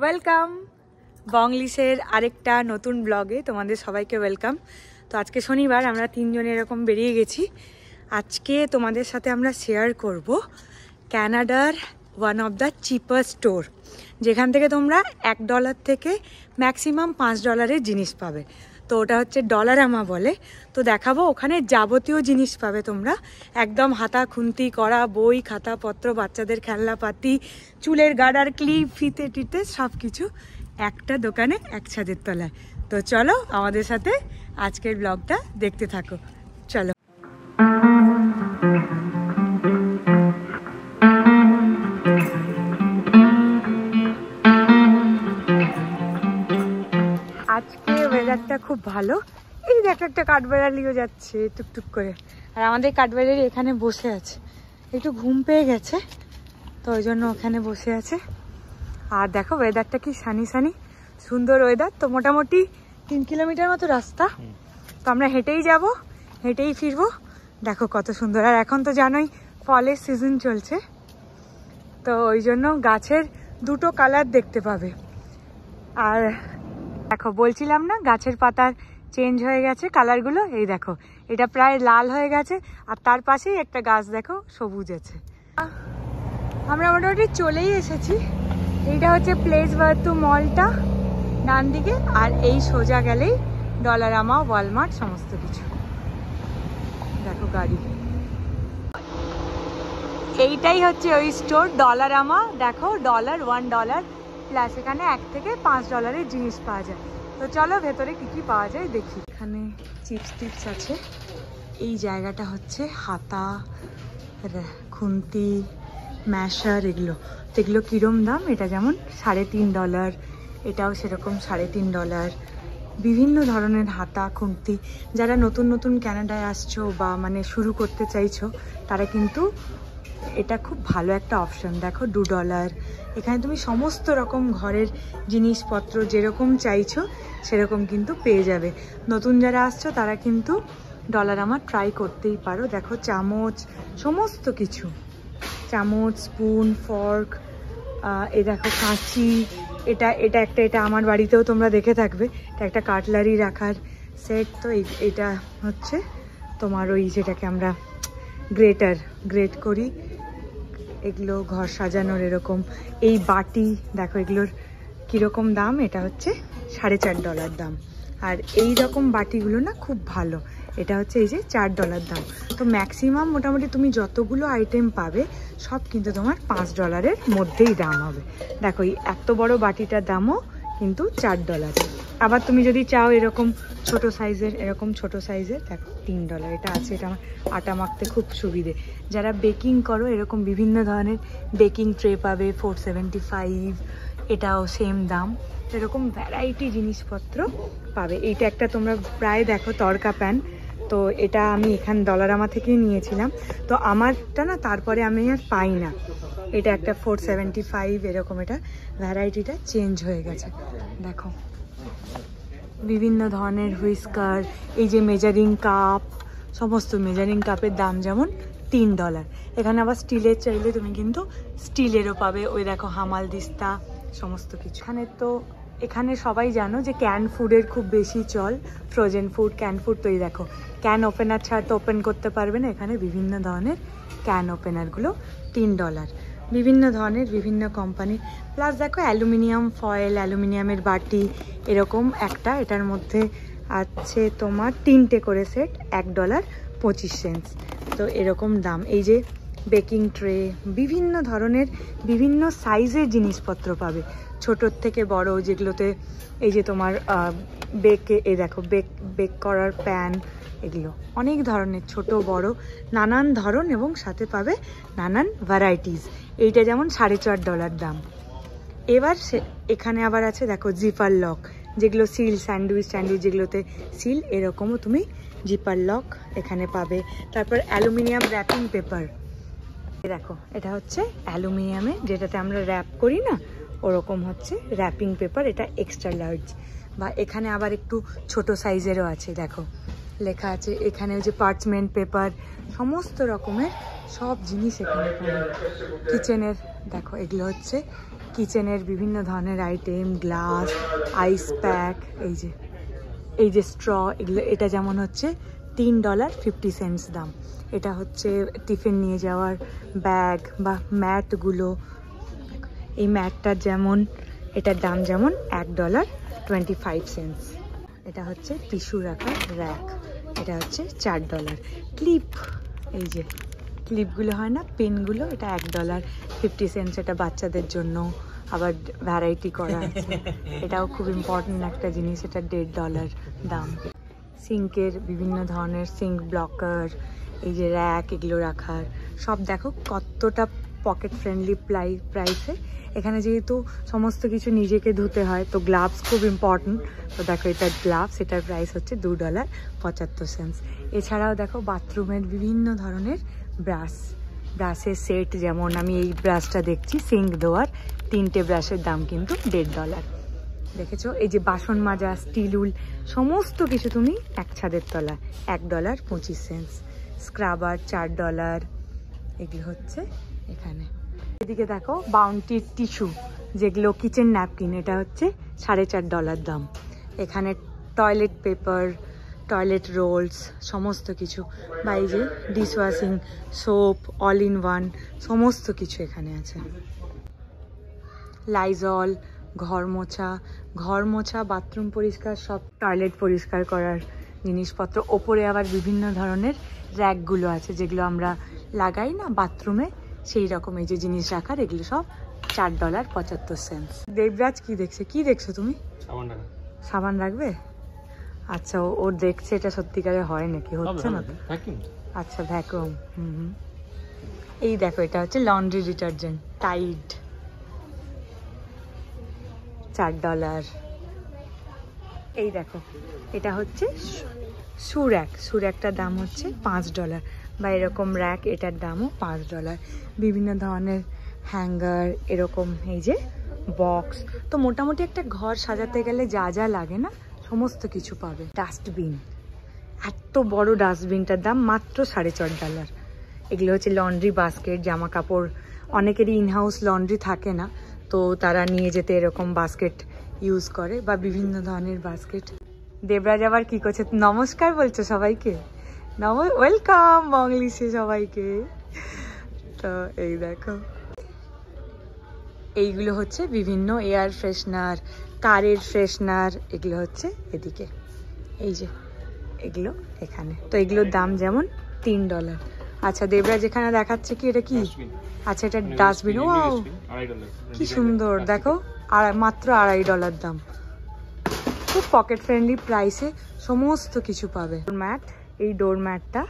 Welcome বংলিশের আরেকটা নতুন ব্লগে তোমাদের সবাইকে ওয়েলকাম। তো আজকে শনিবার, আমরা তিনজনে এরকম বেরিয়ে গেছি। আজকে তোমাদের সাথে আমরা শেয়ার করব কানাডার one of the cheaper store, যেখান থেকে তোমরা $1 থেকে ম্যাক্সিমাম $5 জিনিস পাবে। তো ওটা হচ্ছে ডলারামা বলে। তো দেখাবো, ওখানে যাবতীয় জিনিস পাবে তোমরা, একদম হাতা খুন্তি করা বই, খাতাপত্র, বাচ্চাদের খেলনাপাতি, চুলের গার্ডার, ক্লিপ, ফিতে টিতে সব কিছু একটা দোকানে এক ছাদের তলায়। তো চলো আমাদের সাথে আজকের ব্লগটা দেখতে থাকো, চলো। আজকে ওয়েদারটা খুব ভালো। এই দেখ, একটা কাঠবেড়ালিও যাচ্ছে টুকটুক করে, আর আমাদের কাঠবেড়ালি এখানে বসে আছে, একটু ঘুম পেয়ে গেছে তো ওই জন্য ওখানে বসে আছে। আর দেখো ওয়েদারটা কি সানি সানি, সুন্দর ওয়েদার। তো মোটামুটি 3 কিলোমিটার মতো রাস্তা, তো আমরা হেঁটেই যাব, হেঁটেই ফিরবো। দেখো কত সুন্দর। আর এখন তো জানোই ফলের সিজন চলছে, তো ওই জন্য গাছের দুটো কালার দেখতে পাবে। আর দেখো বলছিলাম না, গাছের পাতার চেঞ্জ হয়ে গেছে কালারগুলো। এই দেখো, এটা প্রায় লাল হয়ে গেছে, আর তার পাশেই একটা গাছ দেখো সবুজ আছে। আমরা মোটামুটি চলেই এসেছি। এইটা হচ্ছে প্লেস ভার্তু মলটা ডান দিকে, আর এই সোজা গেলেই ডলারামা, ওয়ালমার্ট সমস্ত কিছু। দেখো গাড়ি, এইটাই হচ্ছে ওই স্টোর ডলারামা। দেখো $1 প্লাস এখানে $1 থেকে $5 জিনিস পাওয়া যায়। তো চলো ভেতরে কি কি পাওয়া যায় দেখি। এখানে চিপস টিপস আছে। এই জায়গাটা হচ্ছে হাতা, খুন্তি, ম্যাশার, এগুলো। তো এগুলো কিরম দাম, এটা যেমন $3.5, এটাও সেরকম $3.5। বিভিন্ন ধরনের হাতা, খুন্তি। যারা নতুন নতুন কানাডায় আসছো বা মানে শুরু করতে চাইছো, তারা কিন্তু এটা খুব ভালো একটা অপশন। দেখো $2। এখানে তুমি সমস্ত রকম ঘরের জিনিসপত্র যেরকম চাইছো সেরকম কিন্তু পেয়ে যাবে। নতুন যারা আসছো তারা কিন্তু ডলারামা ট্রাই করতেই পারো। দেখো চামচ, সমস্ত কিছু, চামচ, স্পুন, ফর্ক, এ দেখো কাঁচি, এটা আমার বাড়িতেও তোমরা দেখে থাকবে, এটা একটা কাটলারি রাখার সেট। তো এটা হচ্ছে তোমার ওই যেটাকে আমরা গ্রেট করি, এগুলো ঘর সাজানোর এরকম। এই বাটি দেখো, এগুলোর কীরকম দাম, এটা হচ্ছে $4.5 দাম। আর এই রকম বাটিগুলো না খুব ভালো, এটা হচ্ছে এই যে $4 দাম। তো ম্যাক্সিমাম মোটামুটি তুমি যতগুলো আইটেম পাবে সব কিন্তু তোমার $5 মধ্যেই দাম হবে। দেখো এই এত বড় বাটিটার দামও কিন্তু $4। আবার তুমি যদি চাও এরকম ছোট সাইজের, দেখো $3 এটা আছে। এটা আমার আটা মাখতে খুব সুবিধে। যারা বেকিং করো, এরকম বিভিন্ন ধরনের বেকিং ট্রে পাবে $4.75, এটাও সেম দাম। এরকম ভ্যারাইটি জিনিসপত্র পাবে। এইটা একটা তোমরা প্রায় দেখো তড়কা প্যান, তো এটা আমি এখান ডলারামা থেকেই নিয়েছিলাম। তো আমারটা না তারপরে আমি আর পাই না, এটা একটা $4.75 এরকম। এটা ভ্যারাইটিটা চেঞ্জ হয়ে গেছে। দেখো বিভিন্ন ধরনের হুইস্কার, এই যে মেজারিং কাপ, সমস্ত মেজারিং কাপের দাম যেমন $3। এখানে আবার স্টিলের চাইলে তুমি কিন্তু স্টিলেরও পাবে। ওই দেখো হামাল দিস্তা, সমস্ত কিছু। এখানে সবাই জানো যে ক্যান ফুডের খুব বেশি চল, ফ্রোজেন ফুড, ক্যান ফুড। তো এই দেখো ক্যান ওপেনার ছাড়া তো ওপেন করতে পারবে না। এখানে বিভিন্ন ধরনের ক্যান ওপেনারগুলো $3, বিভিন্ন ধরনের, বিভিন্ন কোম্পানি। প্লাস দেখো অ্যালুমিনিয়াম ফয়েল, অ্যালুমিনিয়ামের বাটি এরকম একটা, এটার মধ্যে আছে তোমার 3টে করে সেট, $1.25। তো এরকম দাম। এই যে বেকিং ট্রে, বিভিন্ন ধরনের বিভিন্ন সাইজের জিনিসপত্র পাবে, ছোটোর থেকে বড়, যেগুলোতে এই যে তোমার বেক করার প্যান, এগুলো অনেক ধরনের, ছোট বড় নানান ধরন, এবং সাথে পাবে নানান ভ্যারাইটিস। এইটা যেমন $4.5 দাম। এবার এখানে আবার আছে দেখো জিপার লক, যেগুলো সিল, স্যান্ডউইচ যেগুলোতে সিল, এরকমও তুমি জিপার লক এখানে পাবে। তারপর অ্যালুমিনিয়াম র্যাপিং পেপার, দেখো এটা হচ্ছে অ্যালুমিনিয়ামে যেটাতে আমরা র্যাপ করি না, ওরকম হচ্ছে র্যাপিং পেপার। এটা এক্সট্রা লার্জ, বা এখানে আবার একটু ছোট সাইজেরও আছে। দেখো লেখা আছে এখানে যে পার্চমেন্ট পেপার, সমস্ত রকমের সব জিনিস এখানে পাবে। কিচেনের দেখো, এগুলো হচ্ছে কিচেনের বিভিন্ন ধরনের আইটেম, গ্লাস, আইস প্যাক, এই যে স্ট্র, এগুলো এটা যেমন হচ্ছে $3.50 দাম। এটা হচ্ছে টিফিন নিয়ে যাওয়ার ব্যাগ বা ম্যাটগুলো। এই ম্যাটটার যেমন এটার দাম যেমন $1.25। এটা হচ্ছে টিস্যু রাখার র্যাক, এটা হচ্ছে $4। ক্লিপ, এই যে ক্লিপগুলো হয় না, পেনগুলো, এটা $1.50। এটা বাচ্চাদের জন্য, আবার ভ্যারাইটি করা আছে। এটাও খুব ইম্পর্টেন্ট একটা জিনিস, এটা $1.50 দাম। সিঙ্কের বিভিন্ন ধরনের সিঙ্ক ব্লকার, এই যে র্যাক, এগুলো রাখার সব দেখো কতটা পকেট ফ্রেন্ডলি প্রাইসে। এখানে যেহেতু সমস্ত কিছু নিজেকে ধুতে হয়, তো গ্লাভস খুব ইম্পর্টেন্ট। তো দেখো এটার গ্লাভস, এটার প্রাইস হচ্ছে $2.75। এছাড়াও দেখো বাথরুমের বিভিন্ন ধরনের ব্রাশের সেট, যেমন আমি এই ব্রাশটা দেখছি সিঙ্ক দেওয়ার, 3টে ব্রাশের দাম কিন্তু $1.50। দেখেছো, এই যে বাসন মাজা, স্টিল উল, সমস্ত কিছু তুমি এক ছাদের তলায় $1.25। স্ক্রাবার $4, এগুলো হচ্ছে এখানে। এদিকে দেখো বাউন্টির টিস্যু, যেগুলো কিচেন ন্যাপকিন, এটা হচ্ছে $4.50 দাম। এখানে টয়লেট পেপার, টয়লেট রোলস, সমস্ত কিছু, বা এই যে dishwashing soap, all in one, সমস্ত কিছু এখানে আছে। লাইজল, ঘর মোছা, বাথরুম পরিষ্কার, সব টয়লেট পরিষ্কার করার জিনিসপত্র। ওপরে আবার বিভিন্ন ধরনের র্যাকগুলো আছে, যেগুলো আমরা লাগাই না বাথরুমে, সেই রকম এই যে জিনিস রাখার, এগুলো সব $4.75। দেবরাজ কি দেখছো তুমি? সাবান রাখবে? আচ্ছা, ওর দেখছে এটা সত্যিকারে হয় নাকি, হচ্ছে না তো? আচ্ছা, ভ্যাকুয়াম। এই দেখো, এটা হচ্ছে লন্ড্রি ডিটারজেন্ট টাইড, $4। এই দেখো, এটা হচ্ছে সুর্যাকটার দাম হচ্ছে $5, বা এরকম র্যাক, এটার দামও $5। বিভিন্ন ধরনের হ্যাঙ্গার, এরকম এই যে বক্স। তো মোটামুটি একটা ঘর সাজাতে গেলে যা যা লাগে না, সমস্ত কিছু পাবে। ডাস্টবিন, এত বড় ডাস্টবিনটার দাম মাত্র $4.5। এগুলো হচ্ছে লন্ড্রি বাস্কেট, জামা কাপড়, অনেকেরই ইনহাউস লন্ড্রি থাকে না, তো তারা নিয়ে যেতে এরকম বাস্কেট ইউজ করে, বা বিভিন্ন ধরনের বাস্কেট। দেবরাজ আবার কি করছে, নমস্কার বলছো সবাইকে? ওয়েলকাম বাংলিশে সবাইকে। তো এই দেখো, এইগুলো হচ্ছে বিভিন্ন এয়ার ফ্রেশনার, কারের ফ্রেশনার, এগুলো হচ্ছে এদিকে, এই যে এগুলো এখানে। তো এগুলোর দাম যেমন $3। আচ্ছা, দেবরাজ এখানে দেখাচ্ছে কি, এটা কি? আচ্ছা, এটা ডাস্টবিন। ও কি সুন্দর, দেখো, মাত্র $2.50 দাম। খুব পকেট ফ্রেন্ডলি প্রাইসে সমস্ত কিছু পাবে। ম্যাট, এই ডোর ম্যাটটা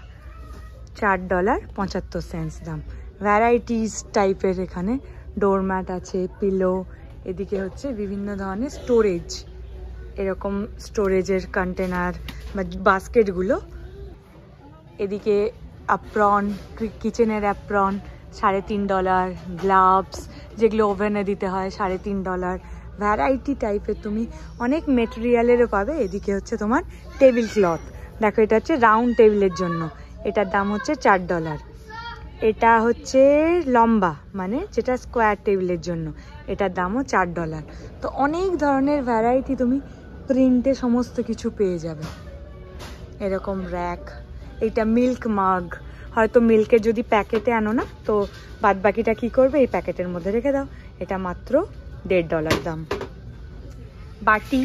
$4.75 দাম। ভ্যারাইটিস টাইপের এখানে ডোর ম্যাট আছে, পিলো। এদিকে হচ্ছে বিভিন্ন ধরনের স্টোরেজ, এরকম স্টোরেজের কন্টেনার বা বাস্কেটগুলো। এদিকে অ্যাপ্রন, কিচেনের অ্যাপ্রন $3.50। গ্লাভস, যেগুলো ওভেনে দিতে হয়, $3.50। ভ্যারাইটি টাইপের তুমি অনেক মেটেরিয়ালেরও পাবে। এদিকে হচ্ছে তোমার টেবিল ক্লথ, দেখো এটা হচ্ছে রাউন্ড টেবিলের জন্য, এটার দাম হচ্ছে $4। এটা হচ্ছে লম্বা, মানে যেটা স্কোয়ার টেবিলের জন্য, এটার দামও $4। তো অনেক ধরনের ভ্যারাইটি তুমি প্রিন্টে সমস্ত কিছু পেয়ে যাবে। এরকম র্যাক, এইটা মিল্ক মাগ, হয়তো মিল্কের যদি প্যাকেটে আনো না, তো বাদ বাকিটা কি করবে, এই প্যাকেটের মধ্যে রেখে দাও, এটা মাত্র $1.50 দাম। বাটি,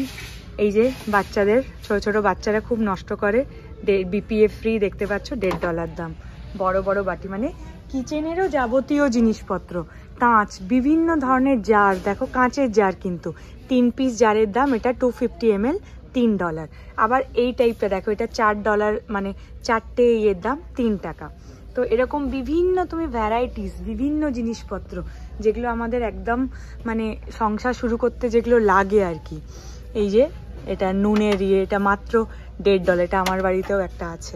এই যে বাচ্চাদের, ছোট ছোট বাচ্চারা খুব নষ্ট করে, BPA ফ্রি, দেখতে পাচ্ছ, $1.50 দাম। বড় বড় বাটি, মানে কিচেনেরও যাবতীয় জিনিসপত্র। কাঁচ, বিভিন্ন ধরনের জার, দেখো কাঁচের জার, কিন্তু 3 পিস জারের দাম, এটা 250 ml, $3। আবার এই টাইপটা দেখো, এটা $4, মানে 4টে ইয়ের দাম $3। তো এরকম বিভিন্ন তুমি ভ্যারাইটিস, বিভিন্ন জিনিসপত্র, যেগুলো আমাদের একদম মানে সংসার শুরু করতে যেগুলো লাগে আর কি। এই যে এটা নুনের ইয়ে, এটা মাত্র $1.50, এটা আমার বাড়িতেও একটা আছে।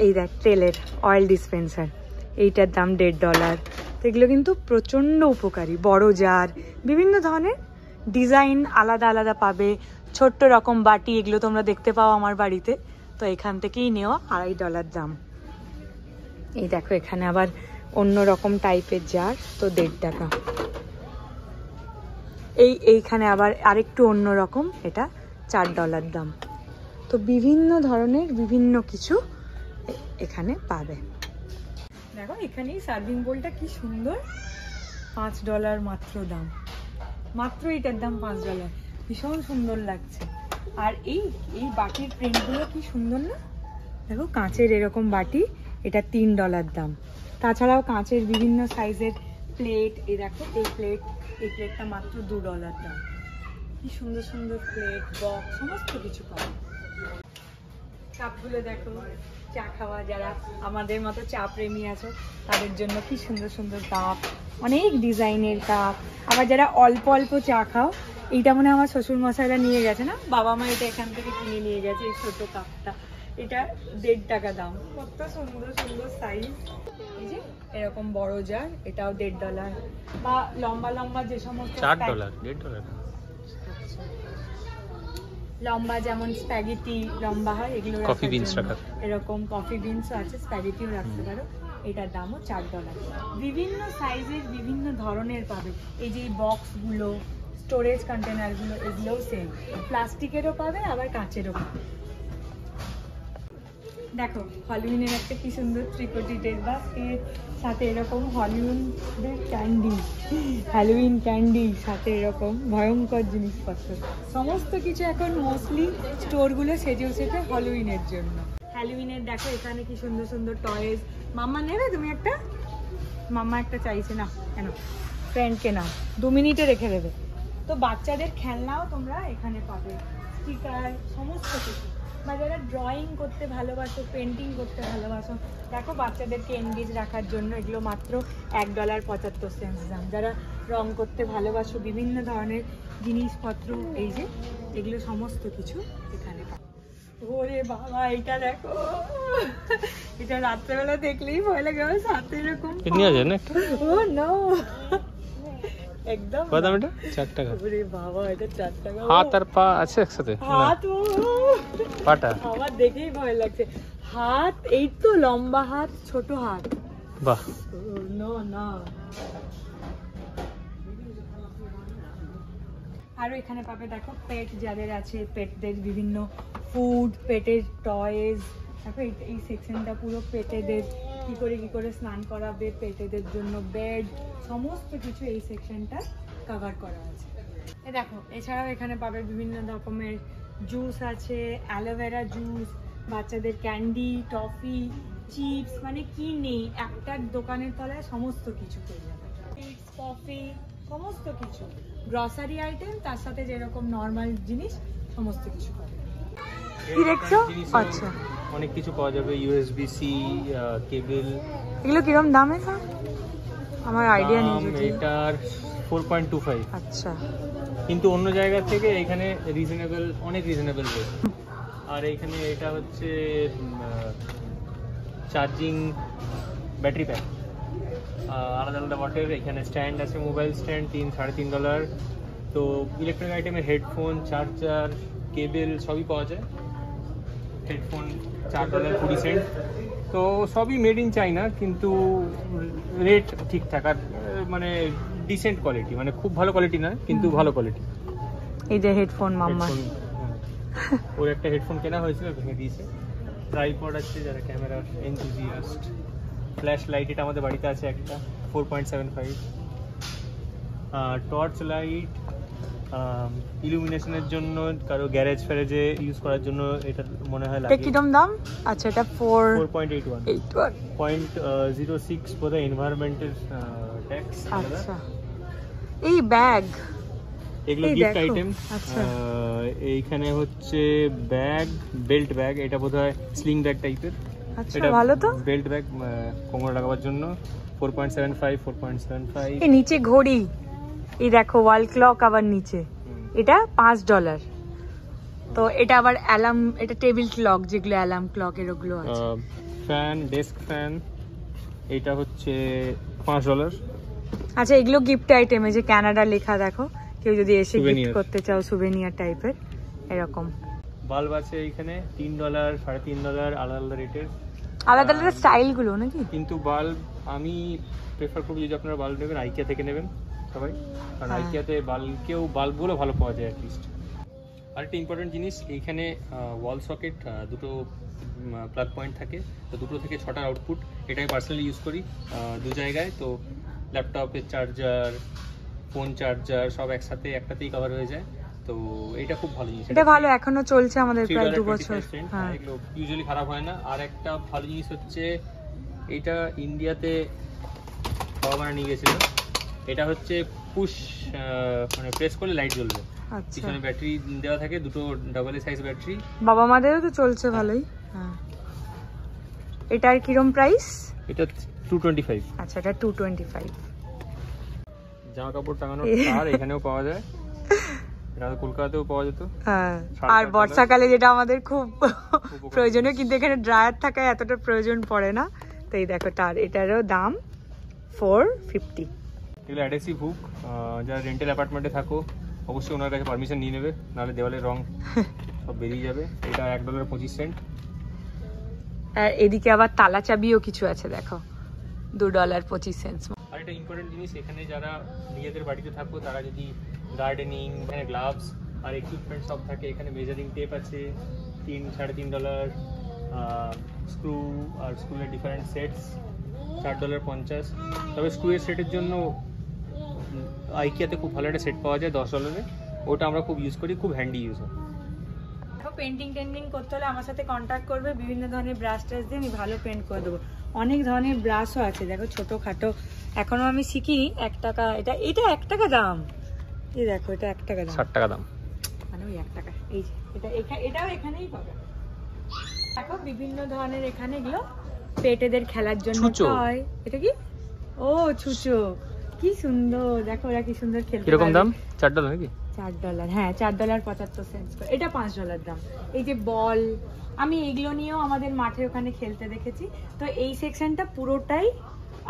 এই দেখ, তেলের অয়েল ডিসপেন্সার, এইটার দাম $1.50। তো এগুলো কিন্তু প্রচণ্ড উপকারী। বড় জার, বিভিন্ন ধরনের ডিজাইন আলাদা আলাদা পাবে। ছোট্ট রকম বাটি, এগুলো তোমরা দেখতে পাও আমার বাড়িতে, তো এখান থেকেই নেওয়া, $2.50 দাম। এই দেখো, এখানে আবার অন্য রকম টাইপের জার, তো $1.50। এইখানে আবার আরেকটু অন্যরকম, এটা $4 দাম। তো বিভিন্ন ধরনের বিভিন্ন কিছু এখানে পাবে। দেখো এখানেই সার্ভিং বোলটা কি সুন্দর, $5 মাত্র দাম, মাত্র এটার দাম $5, ভীষণ সুন্দর লাগছে। আর এই বাটির প্রিন্টগুলো কি সুন্দর না, দেখো কাঁচের এরকম বাটি, এটা $3 দাম। তাছাড়াও কাঁচের বিভিন্ন সাইজের প্লেট, এই দেখো এই প্লেটটা মাত্র $2 দাম। কি সুন্দর সুন্দর প্লেট, বক্স, সমস্ত কিছু পাবে। কাপগুলো দেখো, চা খাওয়া, যারা আমাদের মতো চা প্রেমী আছো তাদের জন্য কি সুন্দর সুন্দর কাপ, অনেক ডিজাইনের কাপ। আবার যারা অল্প অল্প চা খাও, এইটা মনে আমার শ্বশুর মশাইরা নিয়ে গেছে না, বাবা মা এটা এখান থেকে কিনে নিয়ে গেছে, এই ছোট কাপটা, এটা $1.5 দাম। কত সুন্দর সুন্দর সাইজ। এই যে এরকম বড় জার, এটাও $1.5, বা লম্বা লম্বা যে সমস্ত $4, লম্বা যেমন স্প্যাগেটি লম্বা হয়, এগুলো কফি বিনস রাখা, এরকম কফি বিনসও আছে, স্প্যাগেটিও রাখতে পারো। এটার দামও $4। বিভিন্ন সাইজের বিভিন্ন ধরনের পাবে। এই যে বক্সগুলো, স্টোরেজ কন্টেনারগুলো, এগুলোও সেম, প্লাস্টিকেরও পাবে আবার কাঁচেরও পাবে। দেখো হলিউডের একটা কি সুন্দর ত্রিকোটিটের বাস্কেট, সাথে এরকম হলিউডের ক্যান্ডি, হ্যালোউইন ক্যান্ডি, সাথে এরকম ভয়ঙ্কর জিনিসপত্র, সমস্ত কিছু এখন মোস্টলি স্টোরগুলো সেজে হলিউডের জন্য। হ্যালোউইনের দেখো এখানে কি সুন্দর সুন্দর টয়েস। মাম্মা নেবে তুমি একটা? মাম্মা একটা চাইছে না, কেন, ফ্রেন্ডকে নাও, 2 মিনিটে রেখে দেবে। তো বাচ্চাদের খেলনাও তোমরা এখানে পাবে, স্টিকার, সমস্ত কিছু। বা যারা ড্রয়িং করতে ভালোবাসো, পেন্টিং করতে ভালোবাসো, দেখো বাচ্চাদেরকে এনগেজ রাখার জন্য এগুলো মাত্র $1.75 দাম। যারা রং করতে ভালোবাসো, বিভিন্ন ধরনের জিনিসপত্র, এই যে এগুলো সমস্ত কিছু এখানে পাবে। ওরে বাবা, এটা দেখো, এটা রাত্রেবেলা দেখলেই ভয় লাগে, আমার সাথে এরকম ও নো, একদম কত দাম এটা? $4। ওরে বাবা, এটা $4। হাত আর পা আছে একসাথে? হাত, ও পাটা আমার দেখেই ভয় লাগছে। হাত, এই তো লম্বা হাত, ছোট হাত, বাহ, নো না। আরো এখানে পাবে দেখো পেট যাদের আছে, পেটদের বিভিন্ন ফুড, পেটের টয়েজ। দেখো এই সেকশনটা পুরো পেটেদের, কি করে স্নান করাবে, পেটেদের জন্য বেড, সমস্ত কিছু এই সেকশনটা কভার করা আছে। দেখো এছাড়াও এখানে পাবে বিভিন্ন রকমের জুস আছে, অ্যালোভেরা জুস, বাচ্চাদের ক্যান্ডি, টফি, চিপস, মানে কি নেই, একটা দোকানের তলায় সমস্ত কিছু পেয়ে যাবে। চিপস, কফি, সমস্ত কিছু, গ্রসারি আইটেম, তার সাথে যেরকম নর্মাল জিনিস সমস্ত কিছু পাবে। কি দেখছো? আচ্ছা, অনেক কিছু পাওয়া যাবে, USB-C কেবল। এগুলো কিরকম দাম? এটা আমার আইডিয়া নেই। এটার 4.25। আচ্ছা, কিন্তু অন্য জায়গা থেকে এখানে রিজনেবল, অনেক রিজনেবল রয়েছে। আর এইখানে এটা হচ্ছে চার্জিং ব্যাটারি প্যাক, আলাদা আলাদা বটের। এখানে স্ট্যান্ড আছে, মোবাইল স্ট্যান্ড, $3-3.5। তো ইলেকট্রনিক আইটেমের হেডফোন, চার্জার, কেবল সবই পাওয়া যায়। হেডফোন $4.20। তো সবই মেড ইন চাইনা, কিন্তু রেট ঠিকঠাক, আর মানে ডিসেন্ট কোয়ালিটি, মানে খুব ভালো কোয়ালিটি না, কিন্তু ভালো কোয়ালিটি। এই যে হেডফোন মাম্মা, ওর একটা হেডফোন কেনা হয়েছিল, ভেঙে দিয়েছে। ট্রাইপড আছে যারা ক্যামেরার এনথুজিয়াস্ট। ফ্ল্যাশ লাইট, এটা আমাদের বাড়িতে আছে একটা, 4.75। টর্চ লাইট ইলুমিনেশনের জন্য, কারো গ্যারেজ ফ্যারেজে ইউজ করার জন্য এটা মনে হয় লাগে। কিরকম দাম? আচ্ছা, এটা 4.81 0.06 ফর দ্য এনভায়রনমেন্টাল ট্যাক্স। আচ্ছা, এই ব্যাগ, এগুলো গিফট আইটেম। এইখানে হচ্ছে ব্যাগ, বেল্ট ব্যাগ, এটা বোধহয় স্লিং ব্যাগ টাইপের। আচ্ছা, ভালো তো। বেল্ট ব্যাগ কোমরে লাগাবার জন্য 4.75। এই নিচে ঘড়ি, এই দেখো ওয়াল ক্লক, আবার নিচে এটা $5। তো এটা আবার অ্যালার্ম, এটা টেবিল ক্লক, যেগুলো অ্যালার্ম ক্লক এর ওগুলো আছে। ফ্যান, ডেস্ক ফ্যান, এটা হচ্ছে $5। আচ্ছা, এগুলো গিফট আইটেম, এই যে কানাডা লেখা, দেখো কেউ যদি এসে গিফট করতে চাও, সুভেনিয়ার টাইপের এরকম। বাল্ব আছে এইখানে $3, $3.5, আলাদা আলাদা রেটের, আলাদা আলাদা স্টাইল গুলো নাকি। কিন্তু বাল্ব আমি প্রেফার করব, যদি আপনারা বাল্ব নেবেন আইকিয়া থেকে নেবেন। সবাই, কারণ হ্যাঁ। আইকিয়াতে বাল্বগুলো ভালো পাওয়া যায় অ্যাটলিস্ট। আরেকটা ইম্পর্টেন্ট জিনিস, এইখানে ওয়াল সকেট দুটো প্লাগ পয়েন্ট থাকে, তো দুটো থেকে 6টা আউটপুট। এটা আমি পার্সোনালি ইউজ করি দু জায়গায়, তো ল্যাপটপের চার্জার, ফোন চার্জার সব একসাথে একটাতেই কভার হয়ে যায়। তো এটা খুব ভালো জিনিস, এটা ভালো, এখনো চলছে আমাদের প্রায় 2 বছর। হ্যাঁ, এগুলো ইউজুয়ালি খারাপ হয় না। আর একটা ভালো জিনিস হচ্ছে, এটা ইন্ডিয়াতে বাবা মানে নিয়ে গেছিল, এটা হচ্ছে পুশ, মানে প্রেস করলে লাইট জ্বলবে। আচ্ছা, পিছনে ব্যাটারি দেওয়া থাকে, দুটো ডাবল সাইজ ব্যাটারি। বাবা মাদেরও তো চলছে ভালোই। হ্যাঁ, এটার কিরম প্রাইস? এটা 225। আচ্ছা, এটা 225। জামা কাপড় টাঙানোর আর এখানেও পাওয়া যায়, এটা কলকাতাতেও পাওয়া যেত। হ্যাঁ, আর বর্ষাকালে যেটা আমাদের খুব প্রয়োজনীয়, কিন্তু এখানে ড্রায়ার থাকায় এতটা প্রয়োজন পড়ে না। তো এই দেখো, এটারও দাম 450। এগুলো অ্যাডহেসিভ হুক, যারা রেন্টাল অ্যাপার্টমেন্টে থাকো অবশ্যই ওনার কাছে পারমিশন নিয়ে নেবে, নাহলে দেওয়ালের রং সব বেরিয়ে যাবে। এটা $1.25। আর এদিকে আবার তালা চাবিও কিছু আছে, দেখো, $2.25। আর একটা ইম্পর্টেন্ট জিনিস, এখানে যারা নিজেদের বাড়িতে থাকো তারা যদি গার্ডেনিং, এখানে গ্লাভস আর ইকুইপমেন্ট সব থাকে। এখানে মেজারিং টেপ আছে $3-3.5, স্ক্রু আর স্ক্রুয়ের ডিফারেন্ট সেটস $4.50। তবে স্ক্রুয়ের সেটের জন্য আইকিয়াতে খুব ভালো একটা সেট পাওয়া যায় $10। ওটা আমরা খুব ইউজ করি, খুব হ্যান্ডি ইউজ হয়। পেন্টিং করতে হলে আমার সাথে কন্ট্যাক্ট করবে, বিভিন্ন ধরনের ব্রাশ টাশ দিয়ে আমি ভালো পেন্ট করে দেবো। অনেক ধরনের ব্রাশও আছে, দেখো, ছোটোখাটো, এখনো আমি শিখিনি। 1 টাকা, এটা 1 টাকা দাম। এই দেখো, এটা 1 টাকা দাম, 60 টাকা দাম, মানে ওই 1 টাকা। এই যে এটাও এখানেই পাবে। দেখো, বিভিন্ন ধরনের এখানে এগুলো পেটেদের খেলার জন্য হয়। এটা কি? ও, ছুঁচো, কি সুন্দর, দেখো ওরা কি সুন্দর খেলতে। কিরকম দাম? $4 নাকি? $4, হ্যাঁ, $4.75 এটা $5 দাম। এই যে বল, আমি এগুলো নিয়েও আমাদের মাঠে ওখানে খেলতে দেখেছি। তো এই সেকশনটা পুরোটাই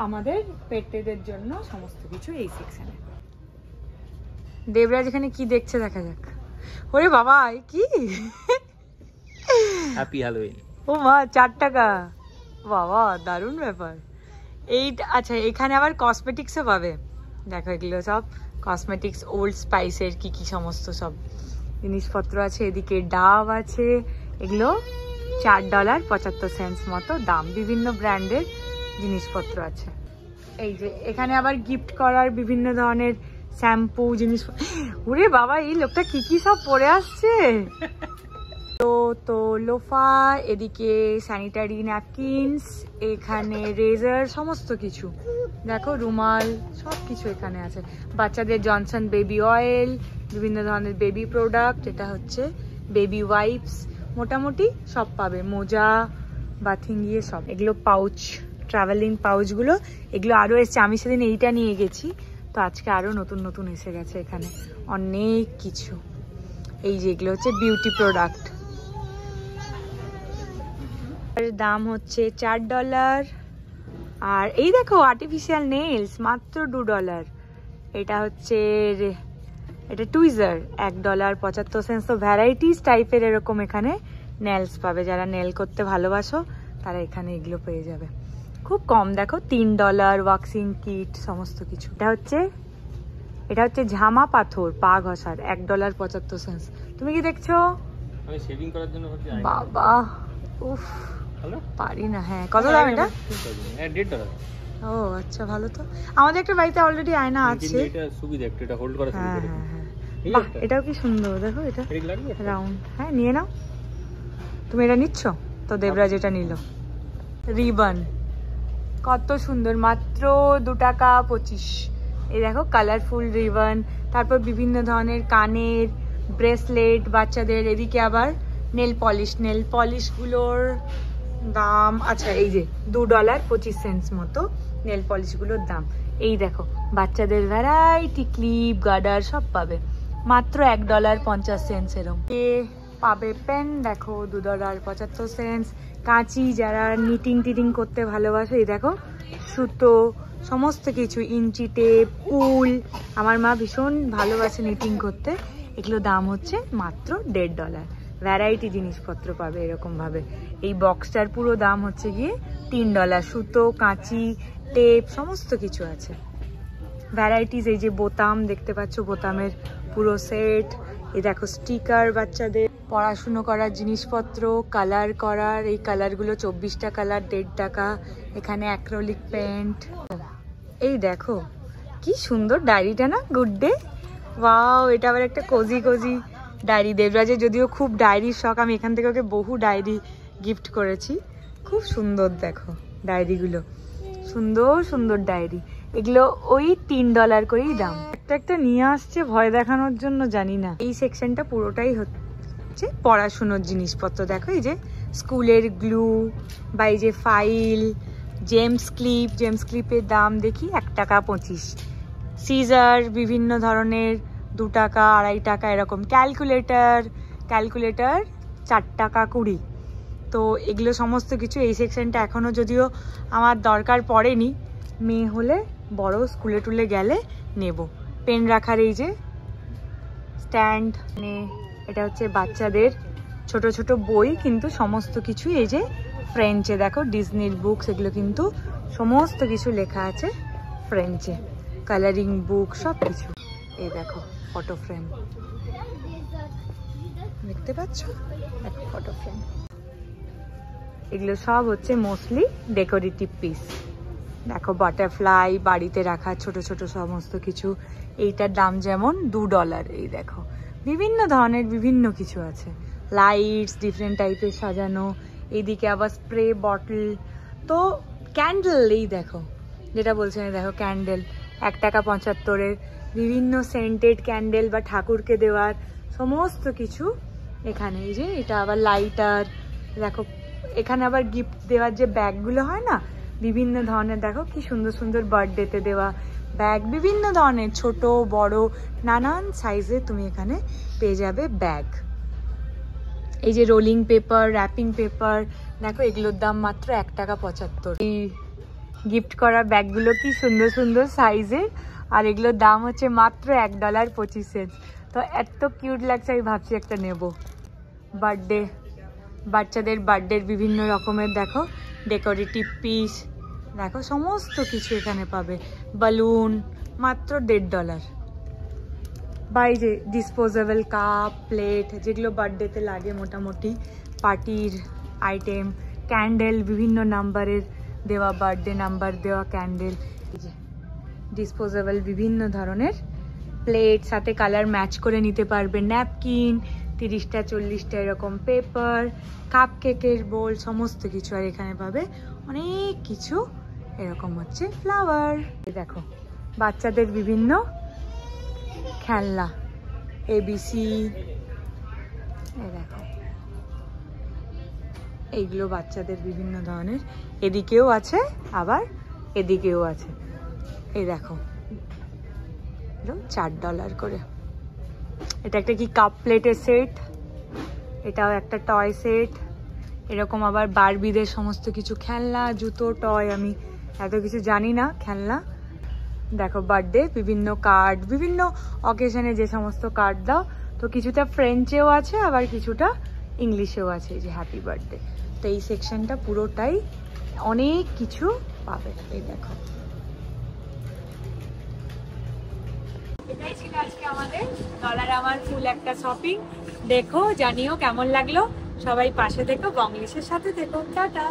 আমাদের পেটেদের জন্য, সমস্ত কিছু এই সেকশনে। দেবরাজ এখানে কি দেখছে দেখা যাক। ওরে বাবা, কি হ্যাপি হ্যালোউইন। ও মা, $4 টাকা, বাবা দারুণ ব্যাপার। আচ্ছা, এখানে আবার কসমেটিক্সও পাবে, দেখো, এগুলো সব কসমেটিক্স, ওল্ড স্পাইসের কি সমস্ত সব জিনিসপত্র আছে। এদিকে ডাব আছে, এগুলো $4.75 মতো দাম। বিভিন্ন ব্র্যান্ডের জিনিসপত্র আছে। এই যে এখানে আবার গিফট করার বিভিন্ন ধরনের শ্যাম্পু জিনিস। ওরে বাবা, এই লোকটা কি সব পরে আসছে। তো লোফা, এদিকে স্যানিটারি ন্যাপকিনস, এখানে রেজার, সমস্ত কিছু দেখো, রুমাল, সব কিছু এখানে আছে। বাচ্চাদের জনসন বেবি অয়েল, বিভিন্ন ধরনের বেবি প্রোডাক্ট, এটা হচ্ছে বেবি ওয়াইপস, মোটামুটি সব পাবে। মোজা, বাথিং গিয়ে সব। এগুলো পাউচ, ট্রাভেলিং পাউচগুলো, এগুলো আরও এসছে। আমি সেদিন এইটা নিয়ে গেছি, তো আজকে আরও নতুন এসে গেছে এখানে অনেক কিছু। এই যে এগুলো হচ্ছে বিউটি প্রোডাক্ট, দাম হচ্ছে $4। আর এই দেখো, আর্টিফিশিয়াল নেইলস মাত্র $2। এটা টুইজার $1.75। তো ভ্যারাইটিস টাইপের এরকম এখানে নেলস পাবে। যারা নেল করতে ভালোবাসো তারা এখানে এগুলো পেয়ে যাবে খুব কম। দেখো, $3 ওয়াক্সিং কিট, সমস্ত কিছু। এটা হচ্ছে ঝামা পাথর পা ঘষার, $1.75। তুমি কি দেখছো? আমি শেভিং করার জন্য ভাবছি। বাবা, উফ, পারি না। হ্যাঁ, কত দাম এটা? $1.5। ও আচ্ছা, ভালো তো। আমাদের একটা বাড়িতে অলরেডি আয়না আছে। এটা সুবিধা, এটা হোল্ড করা সুবিধা। হ্যাঁ, বাহ, এটাও কি সুন্দর, দেখো, এটা রাউন্ড। হ্যাঁ, নিয়ে নাও। তুমি এটা নিচ্ছ তো? দেবরাজ এটা নিল। রিবন কত সুন্দর, মাত্র $2.25। এই দেখো, কালারফুল রিবন। তারপর বিভিন্ন ধরনের কানের ব্রেসলেট বাচ্চাদের। এদিকে আবার নেল পলিশগুলোর দাম, আচ্ছা, এই যে $2.25 মতো নেল পলিশগুলোর দাম। এই দেখো, বাচ্চাদের ভ্যারাইটি ক্লিপ, গার্ডার সব পাবে মাত্র $1.50 এরকম। পাবে পেন, দেখো, $2.75। কাঁচি, যারা নিটিং করতে ভালোবাসে, এই দেখো, সুতো, সমস্ত কিছু, ইঞ্চি টেপ, উল। আমার মা ভীষণ ভালোবাসে নিটিং করতে। এগুলো দাম হচ্ছে মাত্র $1.50। ভ্যারাইটি জিনিসপত্র পাবে এরকম ভাবে। এই বক্সটার পুরো দাম হচ্ছে গিয়ে $3। সুতো, কাঁচি, টেপ, সমস্ত কিছু আছে। ভ্যারাইটিস, এই যে বোতাম দেখতে পাচ্ছ, বোতামের পুরো সেট। এই দেখো স্টিকার, বাচ্চাদের পড়াশুনো করার জিনিসপত্র, কালার করার, এই কালারগুলো 24টা কালার 1.5 টাকা। এখানে অ্যাক্রিলিক পেন্ট। এই দেখো কি সুন্দর ডায়েরিটা না, গুড ডে। ওয়াও, এটা আবার একটা কোজি কোজি ডায়েরি। দেবরাজের যদিও খুব ডায়েরির শখ, আমি এখান থেকে ওকে বহু ডায়েরি গিফট করেছি। খুব সুন্দর দেখো ডায়েরিগুলো, সুন্দর সুন্দর ডায়েরি। এগুলো ওই $3 করেই দাম। একটা একটা নিয়ে আসছে ভয় দেখানোর জন্য, জানি না। এই সেকশনটা পুরোটাই হচ্ছে পড়াশুনোর জিনিসপত্র। দেখো এই যে স্কুলের গ্লু, বা এই যে ফাইল, জেমস ক্লিপের দাম দেখি 1 টাকা 25। সিজার বিভিন্ন ধরনের 2 টাকা 2.5 টাকা এরকম। ক্যালকুলেটর 4 টাকা 20। তো এগুলো সমস্ত কিছু এই সেকশনটা এখনও যদিও আমার দরকার পড়েনি, মেয়ে হলে বড় স্কুলে টুলে গেলে নেব। পেন রাখার এই যে স্ট্যান্ড, এটা হচ্ছে বাচ্চাদের ছোট ছোট বই, কিন্তু সমস্ত কিছু এই যে ফ্রেঞ্চে। দেখো ডিজনির বুকস, এগুলো কিন্তু সমস্ত কিছু লেখা আছে ফ্রেঞ্চে। কালারিং বুক সব কিছু। এই দেখো ফটো ফ্রেম, দেখতে পাচ্ছ, দেখো ফটো ফ্রেম। এগুলো সব হচ্ছে মোস্টলি ডেকোরেটিভ পিস। দেখো বাটারফ্লাই, বাড়িতে রাখা ছোট ছোট সমস্ত কিছু। এইটার দাম যেমন $2। এই দেখো বিভিন্ন ধরনের বিভিন্ন কিছু আছে। লাইটস ডিফারেন্ট টাইপের সাজানো। এইদিকে আবার স্প্রে বটল। তো ক্যান্ডেল, এই দেখো যেটা বলছেন, দেখো ক্যান্ডেল 1 টাকা 75-এর। বিভিন্ন সেন্টেড ক্যান্ডেল বা ঠাকুরকে দেওয়ার সমস্ত কিছু এখানে। এই যে এটা আবার লাইটার। দেখো এখানে আবার গিফট দেওয়ার যে ব্যাগগুলো হয় না, বিভিন্ন ধরনের। দেখো কি সুন্দর সুন্দর বার্থডেতে দেওয়া ব্যাগ, বিভিন্ন ধরনের ছোট বড় নানান সাইজে তুমি এখানে পেয়ে যাবে ব্যাগ। এই যে রোলিং পেপার, র্যাপিং পেপার, দেখো এগুলোর দাম মাত্র 1 টাকা 75। এই গিফট করা ব্যাগগুলো কি সুন্দর সুন্দর সাইজের, আর এগুলোর দাম হচ্ছে মাত্র $1.25। তো এত কিউট লাগছে, আমি ভাবছি একটা নেব। বার্থডে, বাচ্চাদের বার্থডের বিভিন্ন রকমের দেখো ডেকোরেটিভ পিস। দেখো সমস্ত কিছু এখানে পাবে। বালুন মাত্র $1.5। বা এই যে ডিসপোজেবল কাপ, প্লেট, যেগুলো বার্থডেতে লাগে মোটামুটি পার্টির আইটেম। ক্যান্ডেল, বিভিন্ন নাম্বারের দেওয়া, বার্থডে নাম্বার দেওয়া ক্যান্ডেল। এই যে ডিসপোজেবল বিভিন্ন ধরনের প্লেট, সাথে কালার ম্যাচ করে নিতে পারবে। ন্যাপকিন 30টা 40টা এরকম। পেপার, কাপ কেকের বোল, সমস্ত কিছু। আর এখানে পাবে অনেক কিছু এরকম হচ্ছে ফ্লাওয়ার। দেখো বাচ্চাদের বিভিন্ন খেলনা, ABC। এই দেখো এইগুলো বাচ্চাদের বিভিন্ন ধরনের। এদিকেও আছে আবার এদিকেও আছে। এই দেখো $4 করে। এটা একটা কি কাপ প্লেটের সেট, এটাও একটা টয় সেট। এরকম আবার বারবিদের সমস্ত কিছু খেলনা, জুতো, টয়, আমি এত কিছু জানি না খেলনা। দেখো বার্থডে বিভিন্ন কার্ড, বিভিন্ন অকেশনে যে সমস্ত কার্ড দাও। তো কিছুটা ফ্রেঞ্চেও আছে, আবার কিছুটা ইংলিশেও আছে। এই যে হ্যাপি বার্থডে। তো এই সেকশনটা পুরোটাই অনেক কিছু পাবে। এই দেখো, এটাই ছিল আজকে আমাদের ডলার আমার ফুল একটা শপিং। দেখো, জানিও কেমন লাগলো। সবাই পাশে থেকো, বংলিশের সাথে থেকো। টাটা।